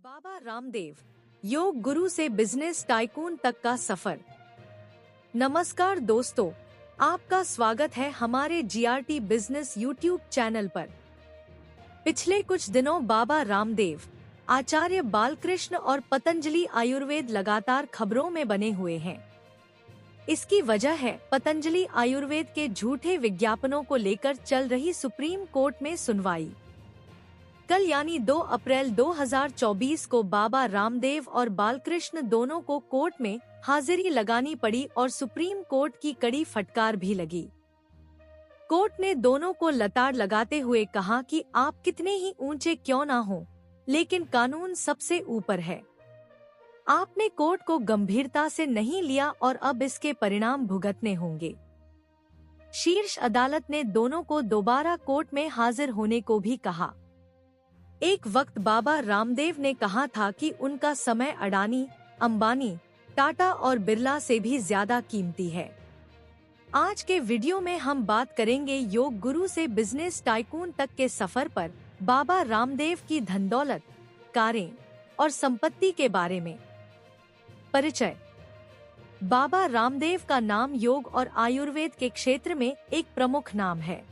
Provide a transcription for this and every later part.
बाबा रामदेव, योग गुरु से business tycoon तक का सफर। नमस्कार दोस्तों, आपका स्वागत है हमारे जीआरटी बिजनेस यूट्यूब चैनल पर। पिछले कुछ दिनों बाबा रामदेव, आचार्य बालकृष्ण और पतंजलि आयुर्वेद लगातार खबरों में बने हुए हैं। इसकी वजह है पतंजलि आयुर्वेद के झूठे विज्ञापनों को लेकर चल रही सुप्रीम कोर्ट में सुनवाई। कल यानी 2 अप्रैल 2024 को बाबा रामदेव और बालकृष्ण दोनों को कोर्ट में हाजिरी लगानी पड़ी और सुप्रीम कोर्ट की कड़ी फटकार भी लगी। कोर्ट ने दोनों को लताड़ लगाते हुए कहा कि आप कितने ही ऊंचे क्यों ना हो, लेकिन कानून सबसे ऊपर है। आपने कोर्ट को गंभीरता से नहीं लिया और अब इसके परिणाम भुगतने होंगे। शीर्ष अदालत ने दोनों को दोबारा कोर्ट में हाजिर होने को भी कहा। एक वक्त बाबा रामदेव ने कहा था कि उनका समय अडानी, अंबानी, टाटा और बिरला से भी ज्यादा कीमती है। आज के वीडियो में हम बात करेंगे योग गुरु से बिजनेस टाइकून तक के सफर पर बाबा रामदेव की धनदौलत, कारें और संपत्ति के बारे में। परिचय। बाबा रामदेव का नाम योग और आयुर्वेद के क्षेत्र में एक प्रमुख नाम है।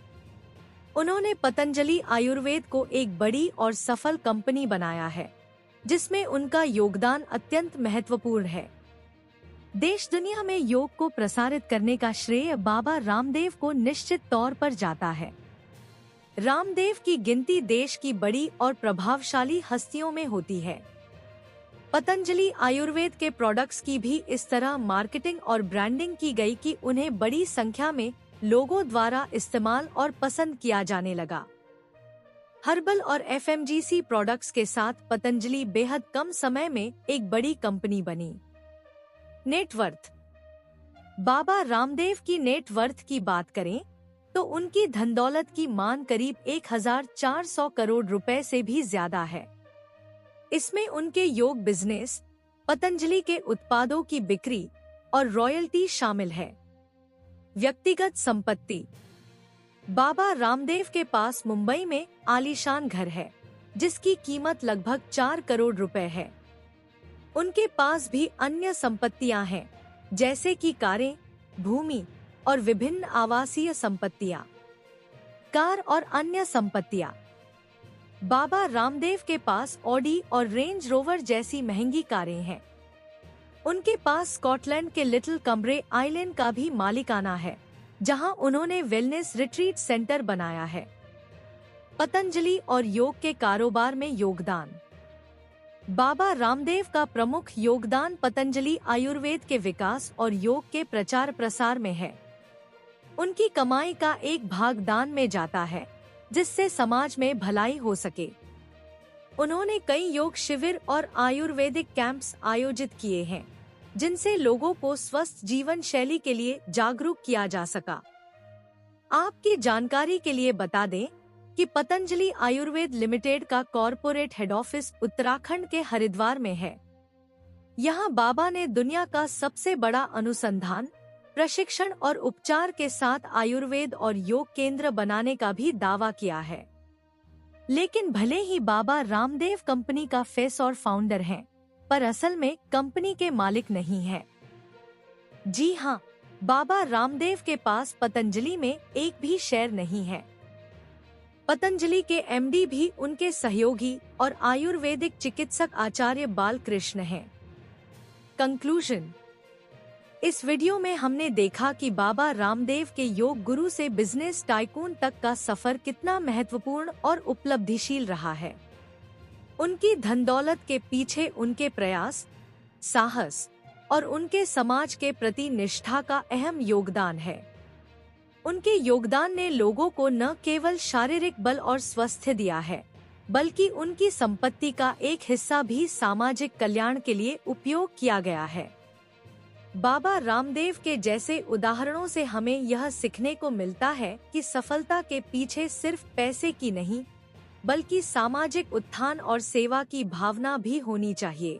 उन्होंने पतंजलि आयुर्वेद को एक बड़ी और सफल कंपनी बनाया है, जिसमें उनका योगदान अत्यंत महत्वपूर्ण है। देश दुनिया में योग को प्रसारित करने का श्रेय बाबा रामदेव को निश्चित तौर पर जाता है। रामदेव की गिनती देश की बड़ी और प्रभावशाली हस्तियों में होती है। पतंजलि आयुर्वेद के प्रोडक्ट्स की भी इस तरह मार्केटिंग और ब्रांडिंग की गई कि उन्हें बड़ी संख्या में लोगों द्वारा इस्तेमाल और पसंद किया जाने लगा। हर्बल और एफएमजीसी प्रोडक्ट्स के साथ पतंजलि बेहद कम समय में एक बड़ी कंपनी बनी। नेटवर्थ। बाबा रामदेव की नेटवर्थ की बात करें तो उनकी धनदौलत की मान करीब 1400 करोड़ रुपए से भी ज्यादा है। इसमें उनके योग बिजनेस, पतंजलि के उत्पादों की बिक्री और रॉयल्टी शामिल है। व्यक्तिगत संपत्ति। बाबा रामदेव के पास मुंबई में आलीशान घर है, जिसकी कीमत लगभग 4 करोड़ रुपए है। उनके पास भी अन्य संपत्तियां हैं, जैसे कि कारें, भूमि और विभिन्न आवासीय संपत्तियां। कार और अन्य संपत्तियां। बाबा रामदेव के पास ऑडी और रेंज रोवर जैसी महंगी कारें हैं। उनके पास स्कॉटलैंड के लिटिल कम्बरे आइलैंड का भी मालिकाना है, जहां उन्होंने वेलनेस रिट्रीट सेंटर बनाया है। पतंजलि और योग के कारोबार में योगदान। बाबा रामदेव का प्रमुख योगदान पतंजलि आयुर्वेद के विकास और योग के प्रचार प्रसार में है। उनकी कमाई का एक भाग दान में जाता है, जिससे समाज में भलाई हो सके। उन्होंने कई योग शिविर और आयुर्वेदिक कैंप्स आयोजित किए हैं, जिनसे लोगों को स्वस्थ जीवन शैली के लिए जागरूक किया जा सका। आपकी जानकारी के लिए बता दें कि पतंजलि आयुर्वेद लिमिटेड का कॉरपोरेट हेड ऑफिस उत्तराखंड के हरिद्वार में है। यहाँ बाबा ने दुनिया का सबसे बड़ा अनुसंधान, प्रशिक्षण और उपचार के साथ आयुर्वेद और योग केंद्र बनाने का भी दावा किया है। लेकिन भले ही बाबा रामदेव कंपनी का फेस और फाउंडर हैं, पर असल में कंपनी के मालिक नहीं है। जी हाँ, बाबा रामदेव के पास पतंजलि में एक भी शेयर नहीं है। पतंजलि के एमडी भी उनके सहयोगी और आयुर्वेदिक चिकित्सक आचार्य बालकृष्ण हैं। कंक्लूजन। इस वीडियो में हमने देखा कि बाबा रामदेव के योग गुरु से बिजनेस टाइकून तक का सफर कितना महत्वपूर्ण और उपलब्धिशील रहा है। उनकी धनदौलत के पीछे उनके प्रयास, साहस और उनके समाज के प्रति निष्ठा का अहम योगदान है। उनके योगदान ने लोगों को न केवल शारीरिक बल और स्वास्थ्य दिया है, बल्कि उनकी संपत्ति का एक हिस्सा भी सामाजिक कल्याण के लिए उपयोग किया गया है। बाबा रामदेव के जैसे उदाहरणों से हमें यह सीखने को मिलता है कि सफलता के पीछे सिर्फ पैसे की नहीं, बल्कि सामाजिक उत्थान और सेवा की भावना भी होनी चाहिए।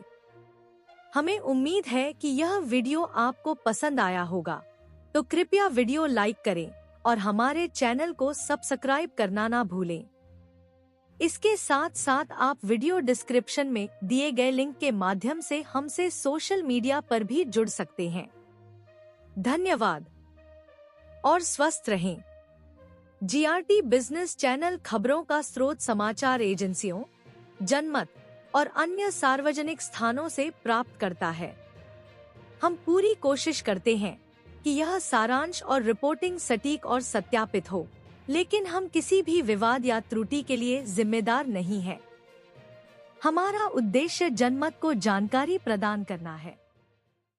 हमें उम्मीद है कि यह वीडियो आपको पसंद आया होगा, तो कृपया वीडियो लाइक करें और हमारे चैनल को सब्सक्राइब करना ना भूलें। इसके साथ साथ आप वीडियो डिस्क्रिप्शन में दिए गए लिंक के माध्यम से हमसे सोशल मीडिया पर भी जुड़ सकते हैं। धन्यवाद और स्वस्थ रहें। जीआरटी बिजनेस चैनल खबरों का स्रोत समाचार एजेंसियों, जनमत और अन्य सार्वजनिक स्थानों से प्राप्त करता है। हम पूरी कोशिश करते हैं कि यह सारांश और रिपोर्टिंग सटीक और सत्यापित हो, लेकिन हम किसी भी विवाद या त्रुटि के लिए जिम्मेदार नहीं हैं। हमारा उद्देश्य जनमत को जानकारी प्रदान करना है।